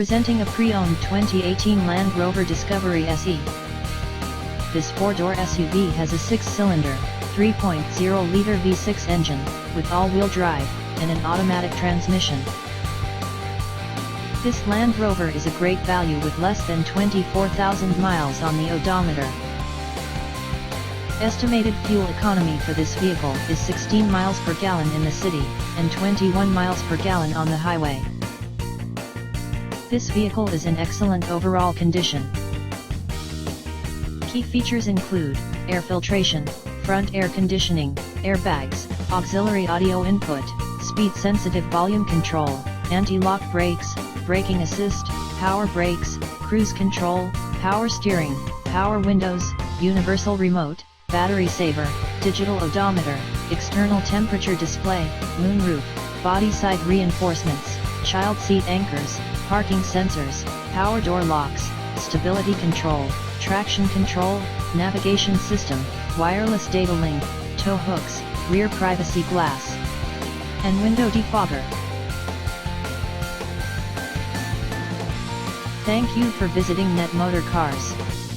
Presenting a pre-owned 2018 Land Rover Discovery SE. This 4-door SUV has a 6-cylinder, 3.0-liter V6 engine, with all-wheel drive, and an automatic transmission. This Land Rover is a great value with less than 24,000 miles on the odometer. Estimated fuel economy for this vehicle is 16 miles per gallon in the city, and 21 miles per gallon on the highway. This vehicle is in excellent overall condition. Key features include air filtration, front air conditioning, airbags, auxiliary audio input, speed-sensitive volume control, anti-lock brakes, braking assist, power brakes, cruise control, power steering, power windows, universal remote, battery saver, digital odometer, external temperature display, moonroof, body side reinforcements, child seat anchors, parking sensors, power door locks, stability control, traction control, navigation system, wireless data link, tow hooks, rear privacy glass, and window defogger. Thank you for visiting Motorcars.